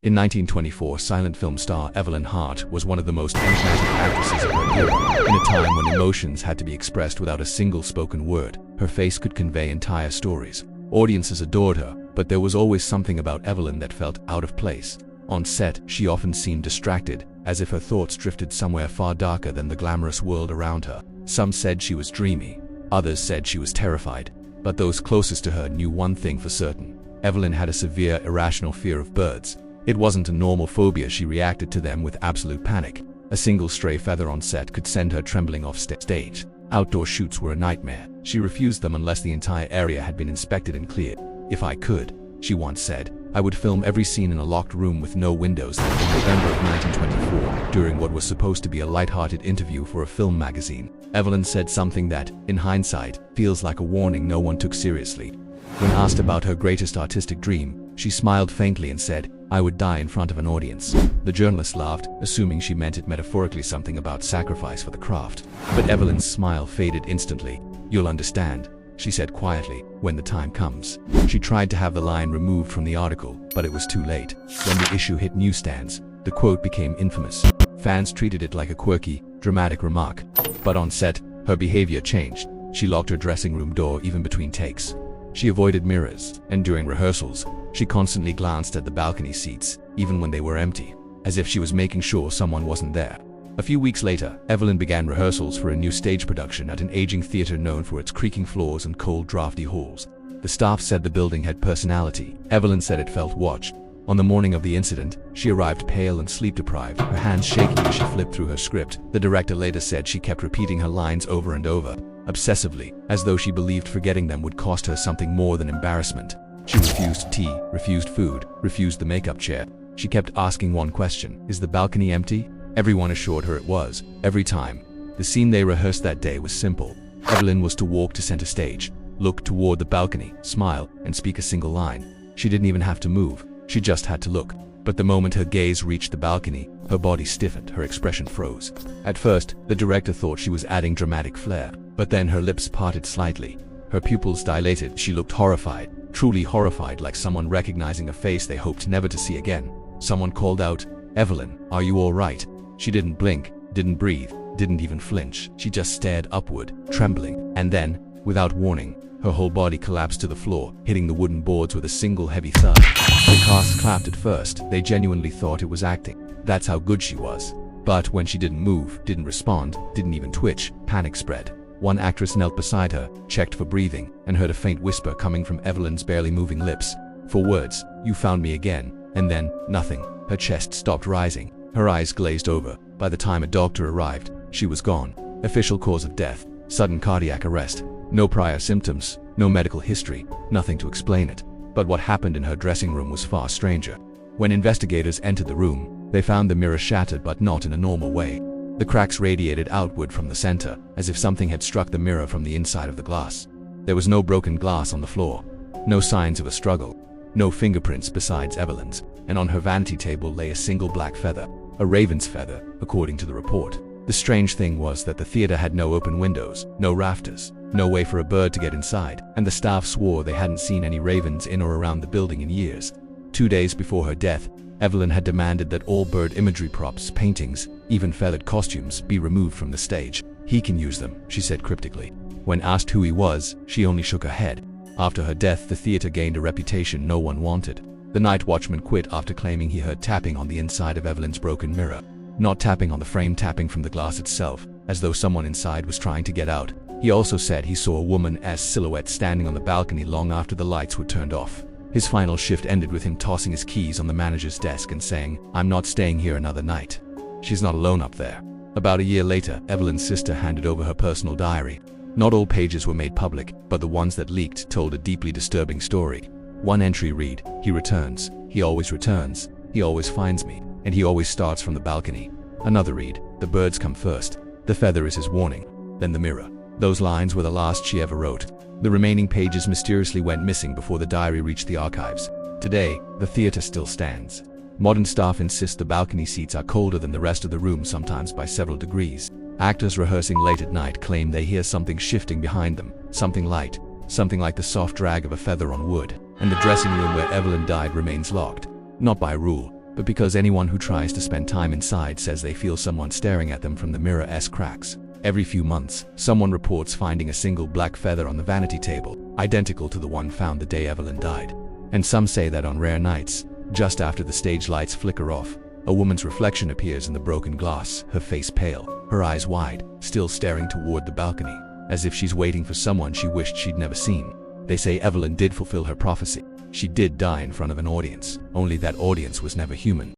In 1924, silent film star Evelyn Hart was one of the most enigmatic actresses of her era. In a time when emotions had to be expressed without a single spoken word, her face could convey entire stories. Audiences adored her, but there was always something about Evelyn that felt out of place. On set, she often seemed distracted, as if her thoughts drifted somewhere far darker than the glamorous world around her. Some said she was dreamy, others said she was terrified, but those closest to her knew one thing for certain. Evelyn had a severe, irrational fear of birds. It wasn't a normal phobia, she reacted to them with absolute panic. A single stray feather on set could send her trembling off stage. Outdoor shoots were a nightmare. She refused them unless the entire area had been inspected and cleared. "If I could," she once said, "I would film every scene in a locked room with no windows." In November of 1924, during what was supposed to be a light-hearted interview for a film magazine, Evelyn said something that, in hindsight, feels like a warning no one took seriously. When asked about her greatest artistic dream, she smiled faintly and said, "I would die in front of an audience." The journalist laughed, assuming she meant it metaphorically, something about sacrifice for the craft. But Evelyn's smile faded instantly. "You'll understand," she said quietly, "when the time comes." She tried to have the line removed from the article, but it was too late. When the issue hit newsstands, the quote became infamous. Fans treated it like a quirky, dramatic remark. But on set, her behavior changed. She locked her dressing room door even between takes. She avoided mirrors, and during rehearsals, she constantly glanced at the balcony seats, even when they were empty, as if she was making sure someone wasn't there. A few weeks later, Evelyn began rehearsals for a new stage production at an aging theater known for its creaking floors and cold, drafty halls. The staff said the building had personality. Evelyn said it felt watched. On the morning of the incident, she arrived pale and sleep-deprived, her hands shaking as she flipped through her script. The director later said she kept repeating her lines over and over, obsessively, as though she believed forgetting them would cost her something more than embarrassment. She refused tea, refused food, refused the makeup chair. She kept asking one question: "Is the balcony empty?" Everyone assured her it was, every time. The scene they rehearsed that day was simple. Evelyn was to walk to center stage, look toward the balcony, smile, and speak a single line. She didn't even have to move, she just had to look. But the moment her gaze reached the balcony, her body stiffened, her expression froze. At first, the director thought she was adding dramatic flair, but then her lips parted slightly. Her pupils dilated. She looked horrified, truly horrified, like someone recognizing a face they hoped never to see again. Someone called out, "Evelyn, are you all right?" She didn't blink, didn't breathe, didn't even flinch. She just stared upward, trembling. And then, without warning, her whole body collapsed to the floor, hitting the wooden boards with a single heavy thud. The cast clapped at first. They genuinely thought it was acting. That's how good she was. But when she didn't move, didn't respond, didn't even twitch, panic spread. One actress knelt beside her, checked for breathing, and heard a faint whisper coming from Evelyn's barely moving lips. 4 words, "You found me again." And then, nothing. Her chest stopped rising. Her eyes glazed over. By the time a doctor arrived, she was gone. Official cause of death: sudden cardiac arrest. No prior symptoms, no medical history, nothing to explain it. But what happened in her dressing room was far stranger. When investigators entered the room, they found the mirror shattered, but not in a normal way. The cracks radiated outward from the center, as if something had struck the mirror from the inside of the glass. There was no broken glass on the floor, no signs of a struggle, no fingerprints besides Evelyn's, and on her vanity table lay a single black feather, a raven's feather, according to the report. The strange thing was that the theater had no open windows, no rafters, no way for a bird to get inside, and the staff swore they hadn't seen any ravens in or around the building in years. 2 days before her death, Evelyn had demanded that all bird imagery props, paintings, even feathered costumes be removed from the stage. "He can use them," she said cryptically. When asked who he was, she only shook her head. After her death, the theater gained a reputation no one wanted. The night watchman quit after claiming he heard tapping on the inside of Evelyn's broken mirror. Not tapping on the frame, tapping from the glass itself, as though someone inside was trying to get out. He also said he saw a woman's silhouette standing on the balcony long after the lights were turned off. His final shift ended with him tossing his keys on the manager's desk and saying, "I'm not staying here another night. She's not alone up there." About a year later, Evelyn's sister handed over her personal diary. Not all pages were made public, but the ones that leaked told a deeply disturbing story. One entry read, "He returns, he always returns, he always finds me, and he always starts from the balcony." Another read, "The birds come first, the feather is his warning, then the mirror." Those lines were the last she ever wrote. The remaining pages mysteriously went missing before the diary reached the archives. Today, the theater still stands. Modern staff insist the balcony seats are colder than the rest of the room, sometimes by several degrees. Actors rehearsing late at night claim they hear something shifting behind them, something light, something like the soft drag of a feather on wood. And the dressing room where Evelyn died remains locked. Not by rule, but because anyone who tries to spend time inside says they feel someone staring at them from the mirror's cracks. Every few months, someone reports finding a single black feather on the vanity table, identical to the one found the day Evelyn died. And some say that on rare nights, just after the stage lights flicker off, a woman's reflection appears in the broken glass, her face pale, her eyes wide, still staring toward the balcony, as if she's waiting for someone she wished she'd never seen. They say Evelyn did fulfill her prophecy. She did die in front of an audience, only that audience was never human.